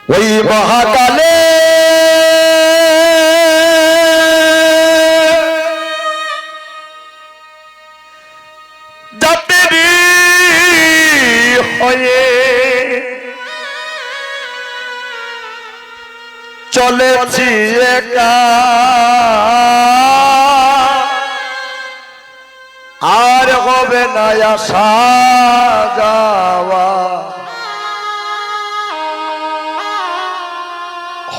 ওই মহাকালে যাত্রী হয়ে চলেছি একা, আর হবে না আসা যাওয়া,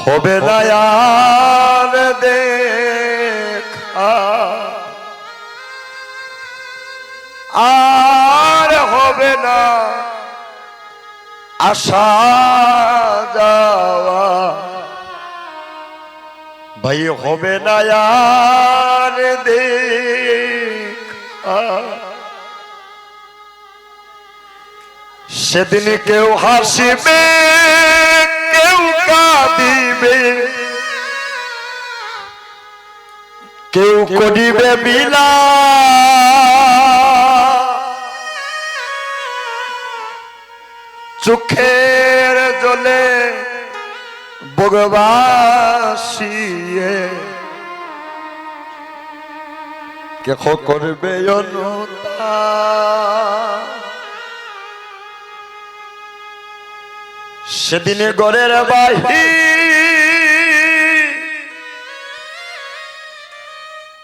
হবে না আর দেখা, আর হবে না আসা যাওয়া, ভাই হবে না আর দেখা। সেদিন কেউ হাসিবে কেউ কাঁদিবে, কেউ করিবে মিলা, চোখের জলে বগবাসিয়ে কেহ করবে অনুতা। সেদিনে গড়ের বাহির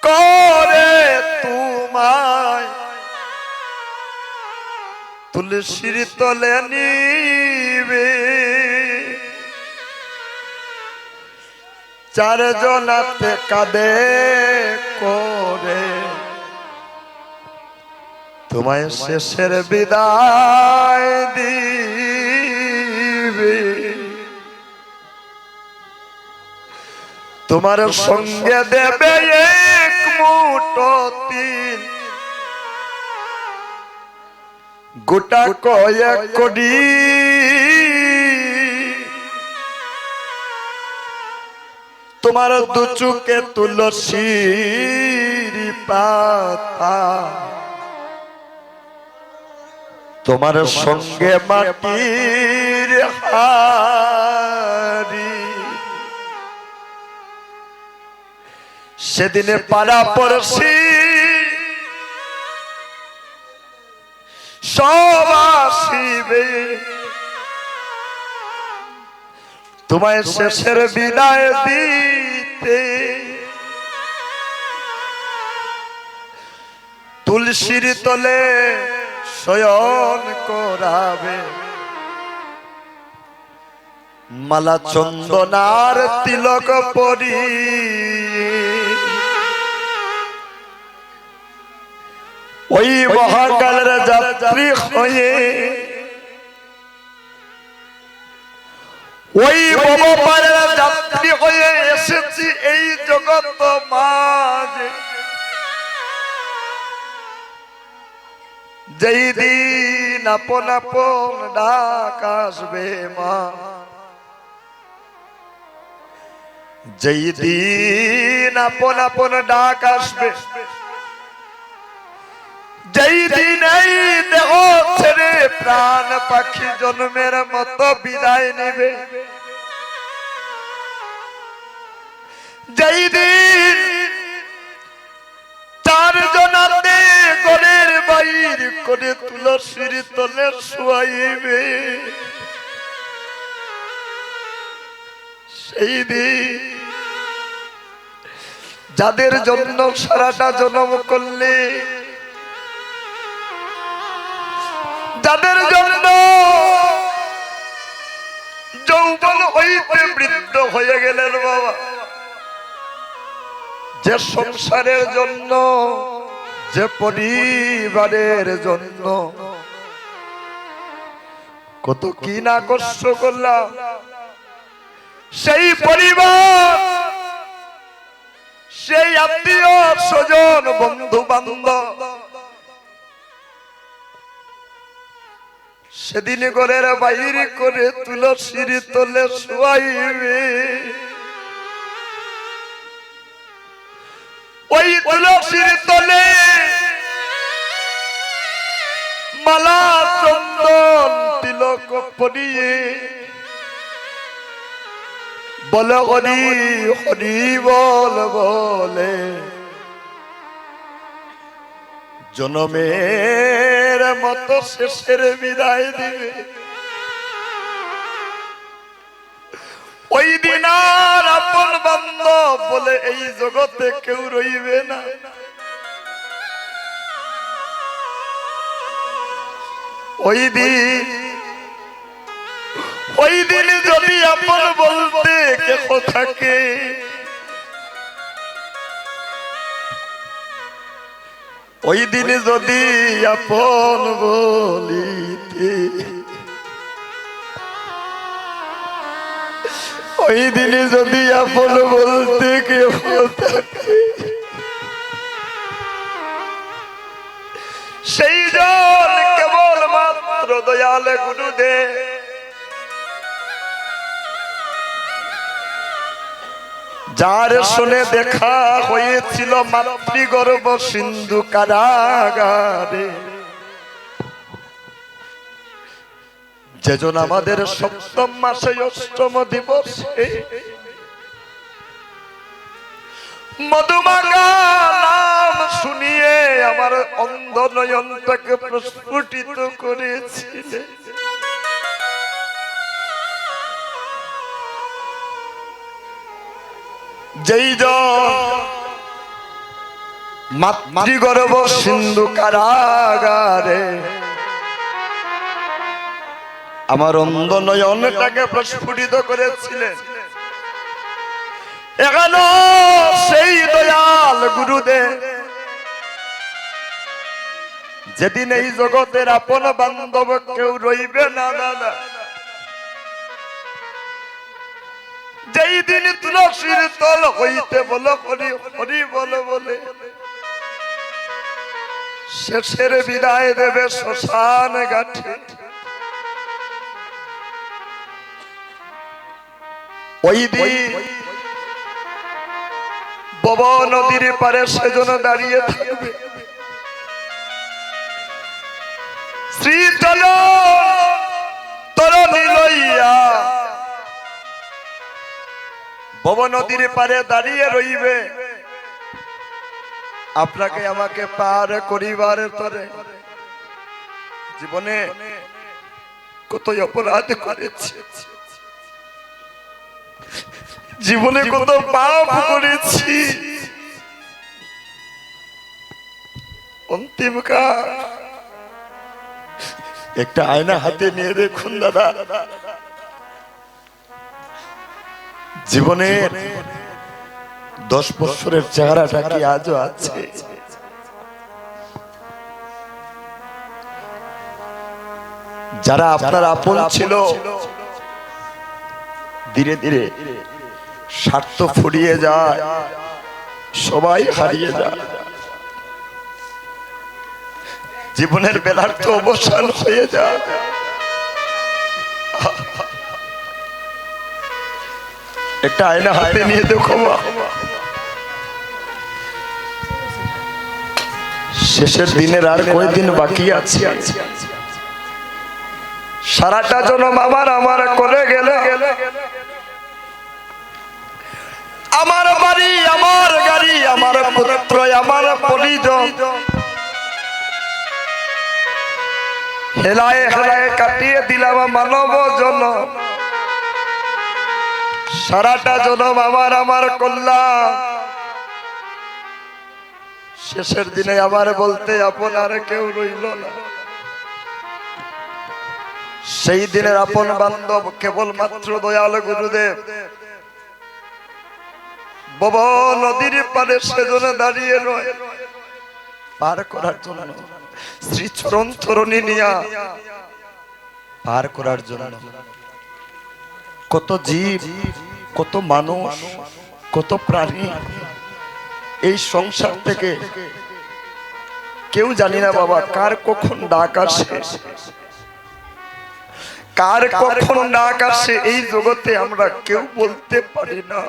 করে তোমায় তুলসীর তলে নিবে, চারজনাতে কাঁদে করে তোমায় শেষের বিদায় দিবে। তোমার সঙ্গে দেবে এক মুঠো তিল, গোটা কয়েক কোটি, তোমার দু চোখে তুলসীর পাতা, তোমার সঙ্গে মাটির হাড়ি। সেদিনে পাড়া পড়শি সব আসিবে, তোমায় শেষের বিদায় দিতে, তুলসীর তলে শয়ন করাবে, মালা চন্দনার তিলক পরি, ওই মহাকালের যাত্রী হয়ে ওই ভবপালের যাত্রী হয়ে এসেছি এই জগৎ মাঝে। যেই দিন আপন আপন ডাক আসবে মা, যেই দিন আপন আপন ডাক আসবে, যেই দিন এই দেহ ছেড়ে প্রাণ পাখি জন্মের মতো বিদায় নেবে, যেই দিন চারজনাতে ঘরের বাইর করে তুলসীর তলে শুয়াইবে, সেই দিন যাদের জন্য সারাটা জন্ম করলে, যাদের জন্য যৌবন হইতে বৃদ্ধ হয়ে গেলেন বাবা, যে সংসারের জন্য, যে পরিবারের জন্য কত কি না কষ্ট করলাম, সেই পরিবার, সেই আত্মীয় স্বজন বন্ধু বান্ধব সেদিন ঘরের বাইরে করে তুলসীর তলে শুয়াইবে, ওই তুলসীর তলে মালা চন্দন তিলক পরিয়ে বলে হরি হরি বল বলে জনমের মতো শেষের বিদায় দিবে। ওই দিন আর আপন বান্ধব বলে এই জগতে কেউ রইবে না। ওই দিন যদি আপন বলতে কেহ থাকে, ওই দিন যদি আপন বলিতে, ওই দিন যদি আপন বলতে কেহ থাকে, সেই জন কেবল মাত্র দয়াল গুরুদেব। যার শুনে দেখা হয়েছিল মাতৃগর্ভ সিন্ধু কারাগারে, যেজন আমাদের সপ্তম মাসে অষ্টম দিবসে মধুমাখা নাম শুনিয়ে আমার অন্ধ নয়নটাকে প্রস্ফুটিত করেছিলেন। যেই মাতৃগর্ভ সিন্ধু কারাগারে আমার অন্ধ নয়নটাকে প্রস্ফুটিত করেছিলেন, এখানে সেই দয়াল গুরুদেব যেদিন এই জগতের আপন বান্ধব কেউ রইবে না, যেই দিন তুলসীর তল হইতে বলো হরি হরি বলো বলে শেষের বিদায় দেবে শ্মশান ঘাটে, ওই দিন বব নদীর পারে সেজন্য দাঁড়িয়ে থাকবে। শ্রী চল তরণী লইয়া বব নদীর পারে দাঁড়িয়ে রইবে, আপনাকে আমাকে পার করিবার তরে। জীবনে কত অপরাধ করেছি, জীবনে কত পাপ করেছি, অন্তিম কাল একটা আয়না হাতে নিয়ে দেখুন দাদা, জীবনের 10 বছরের চেহারাটা কি আজও আছে? যারা আপনার আপন ছিল ধীরে ধীরে স্বার্থ ফুরিয়ে যায়, সবাই হারিয়ে যায়, জীবনের বেলার তো অবসান হয়ে যায়। একটা আয়না হাতে নিয়ে দেখো, শেষের দিনের আর কয়দিন বাকি আছে? সারাটা জন্ম আমার করে গেলে, আমার বাড়ি, আমার গাড়ি, আমার পুত্র, আমার পরিজন হেলায় হেলায় কাটিয়ে দিলাম মানব জন্ম। সারাটা জন্ম আমার কল্যাণ, শেষের দিনে আবার বলতে আপনার কেউ রইল না। সেই দিনের আপন বান্ধব কেবলমাত্র দয়াল গুরুদেব বব নদীর পারে সেজন্য দাঁড়িয়ে রয় পার করার জন্য, শ্রী চরণ তরণী নিয়া পার করার জন্য। কত জীব, কত মানুষ, কত প্রাণী এই সংসার থেকে কেউ জানি না বাবা কার কখন ডাক আসে, কার কখন ডাক আসে এই জগতে আমরা কেউ বলতে পারি না।